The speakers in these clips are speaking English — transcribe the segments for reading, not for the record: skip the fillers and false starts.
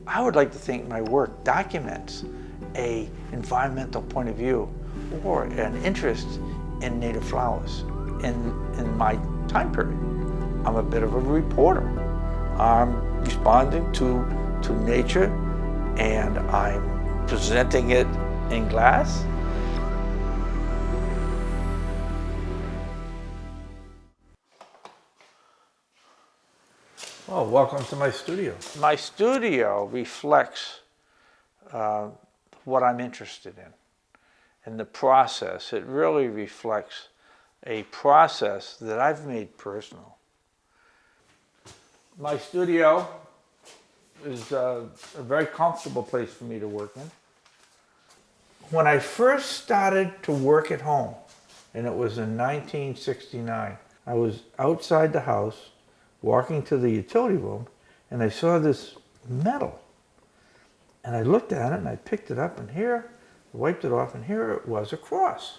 I would like to think my work documents an environmental point of view or an interest in native flowers in my time period. I'm a bit of a reporter. I'm responding to nature, and I'm presenting it in glass. Oh, welcome to my studio. My studio reflects what I'm interested in the process. It really reflects a process that I've made personal. My studio is a very comfortable place for me to work in. When I first started to work at home, and it was in 1969, I was outside the house walking to the utility room, and I saw this metal. And I looked at it, and I picked it up, and here, wiped it off, and here it was a cross,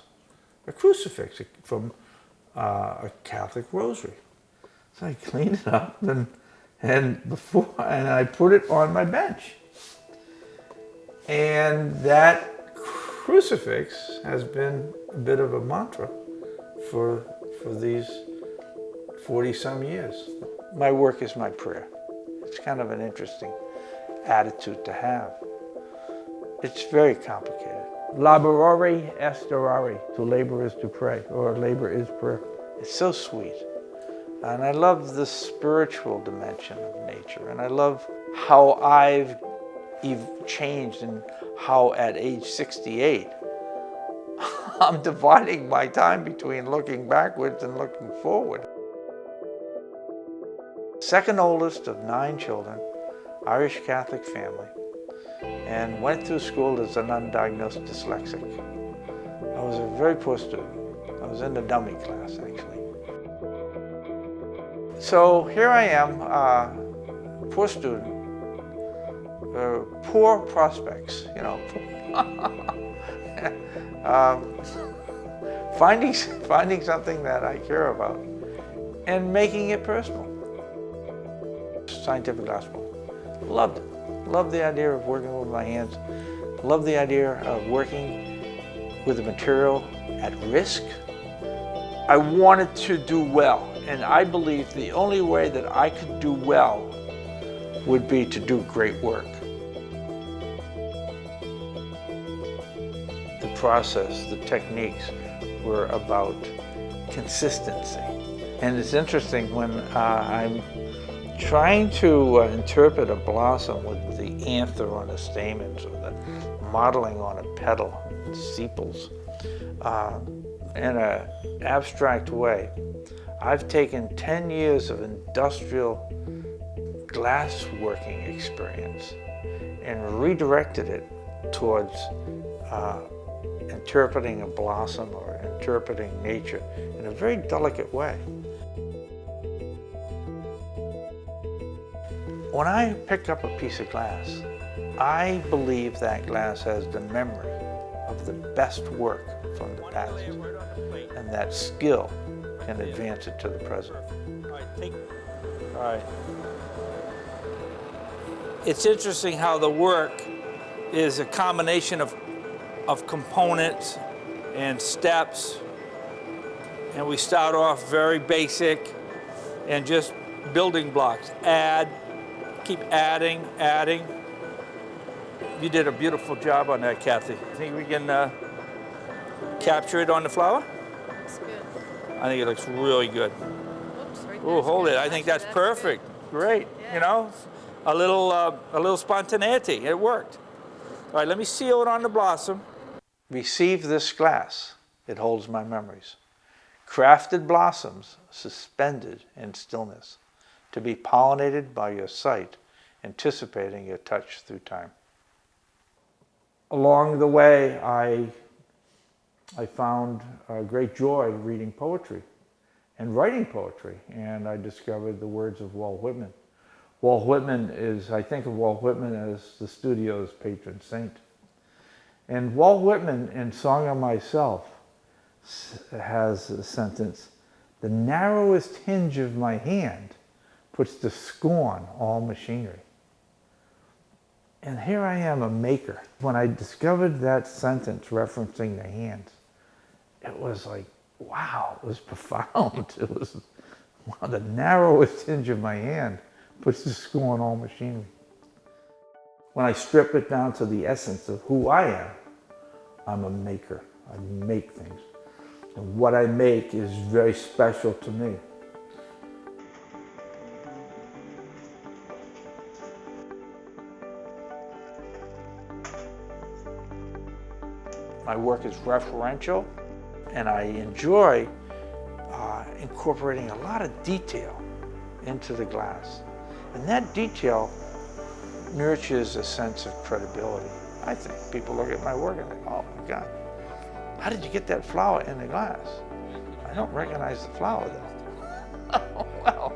a crucifix from a Catholic rosary. So I cleaned it up, and I put it on my bench. And that crucifix has been a bit of a mantra for these 40-some years. My work is my prayer. It's kind of an interesting attitude to have. It's very complicated. Laborare est orare, to labor is to pray, or labor is prayer. It's so sweet. And I love the spiritual dimension of nature, and I love how I've changed and how at age 68, I'm dividing my time between looking backwards and looking forward. Second oldest of 9 children, Irish Catholic family, and went through school as an undiagnosed dyslexic. I was a very poor student. I was in the dummy class, actually. So here I am, poor student, poor prospects, you know. Finding something that I care about and making it personal. Scientific glass blower. Loved it. Loved the idea of working with my hands. Loved the idea of working with a material at risk. I wanted to do well, and I believed the only way that I could do well would be to do great work. The process, the techniques were about consistency. And it's interesting when I'm trying to interpret a blossom with the anther on the stamens or the modeling on a petal, sepals, in an abstract way. I've taken 10 years of industrial glass working experience and redirected it towards interpreting a blossom or interpreting nature in a very delicate way. When I pick up a piece of glass, I believe that glass has the memory of the best work from the past, and that skill can advance it to the present. All right. It's interesting how the work is a combination of components and steps, and we start off very basic and just building blocks. Keep adding. You did a beautiful job on that, Kathy. Think we can capture it on the flower? Looks good. I think it looks really good. Oops, right Oh, hold it. I think that's perfect. Great. Yeah. You know, a little spontaneity. It worked. All right, let me seal it on the blossom. Receive this glass. It holds my memories. Crafted blossoms suspended in stillness, to be pollinated by your sight, anticipating your touch through time. Along the way, I found great joy reading poetry and writing poetry, and I discovered the words of Walt Whitman. Walt Whitman I think of Walt Whitman as the studio's patron saint. And Walt Whitman, in Song of Myself, has a sentence, "The narrowest hinge of my hand puts to scorn all machinery." And here I am, a maker. When I discovered that sentence referencing the hands, it was like, wow, it was profound. It was wow, the narrowest hinge of my hand puts the school on all machinery. When I strip it down to the essence of who I am, I'm a maker. I make things. And what I make is very special to me. My work is referential, and I enjoy incorporating a lot of detail into the glass. And that detail nurtures a sense of credibility. I think people look at my work and think, oh my God, how did you get that flower in the glass? I don't recognize the flower though. Well,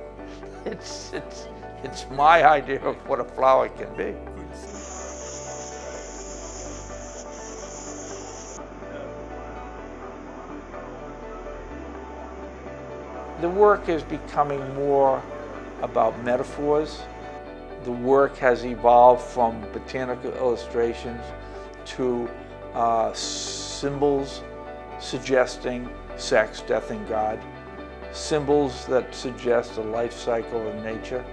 it's my idea of what a flower can be. The work is becoming more about metaphors. The work has evolved from botanical illustrations to symbols suggesting sex, death, and God. Symbols that suggest a life cycle of nature.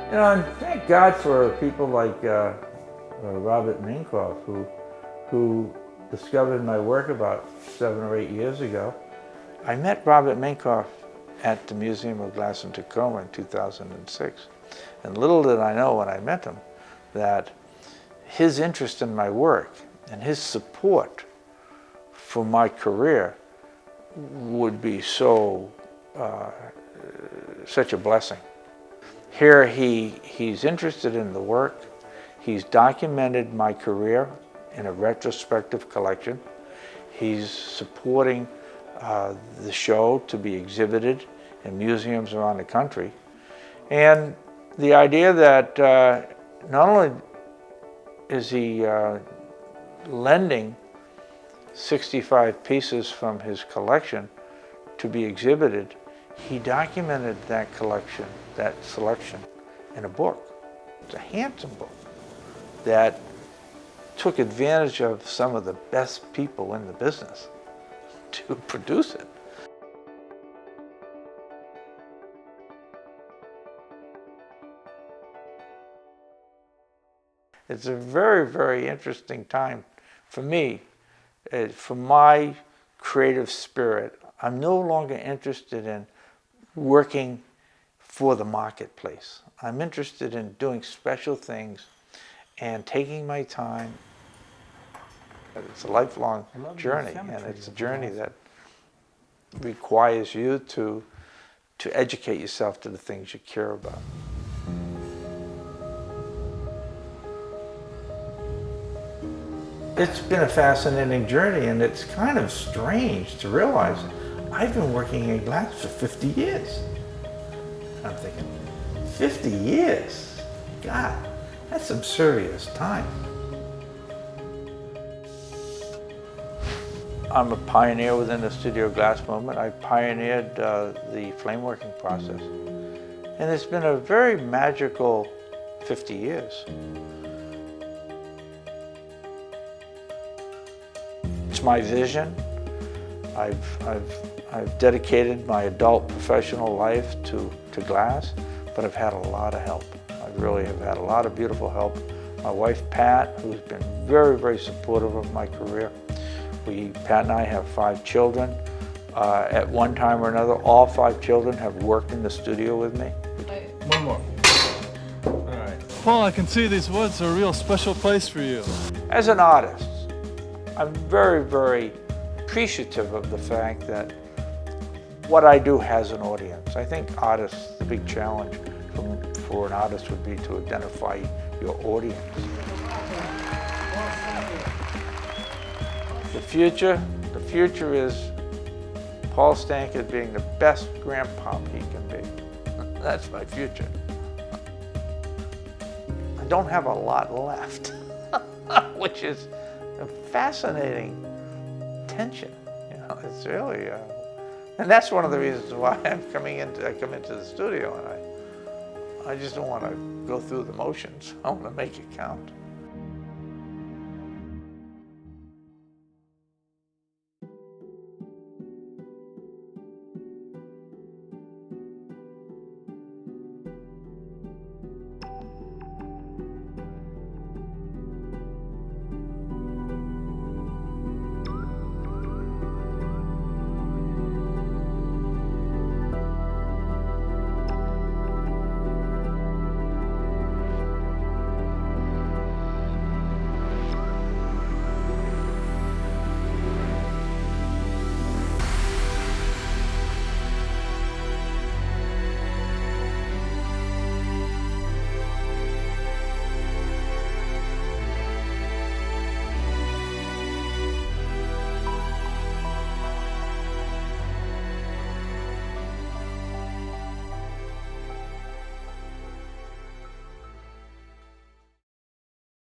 You know, and thank God for people like Robert Minkoff, who discovered my work about 7 or 8 years ago. I met Robert Minkoff at the Museum of Glass in Tacoma in 2006. And little did I know when I met him that his interest in my work and his support for my career would be such a blessing. Here he's interested in the work. He's documented my career in a retrospective collection. He's supporting the show to be exhibited in museums around the country. And the idea that not only is he lending 65 pieces from his collection to be exhibited, he documented that collection, that selection, in a book. It's a handsome book that took advantage of some of the best people in the business to produce it. It's a very, very interesting time for me. For my creative spirit, I'm no longer interested in working for the marketplace. I'm interested in doing special things and taking my time. It's a lifelong journey, and it's a journey that requires you to educate yourself to the things you care about. It's been a fascinating journey, and it's kind of strange to realize I've been working in glass for 50 years. I'm thinking, 50 years? God, that's some serious time. I'm a pioneer within the studio glass movement. I pioneered the flame working process. And it's been a very magical 50 years. It's my vision. I've dedicated my adult professional life to glass, but I've had a lot of help. I really have had a lot of beautiful help. My wife, Pat, who's been very, very supportive of my career. Pat and I have 5 children. At one time or another, all 5 children have worked in the studio with me. One more. All right. Paul, I can see these woods are a real special place for you. As an artist, I'm very, very appreciative of the fact that what I do has an audience. I think artists, the big challenge for an artist would be to identify your audience. The future is Paul Stankard being the best grandpa he can be. That's my future. I don't have a lot left, which is a fascinating tension. You know, it's really And that's one of the reasons why I come into the studio, and I just don't want to go through the motions. I want to make it count.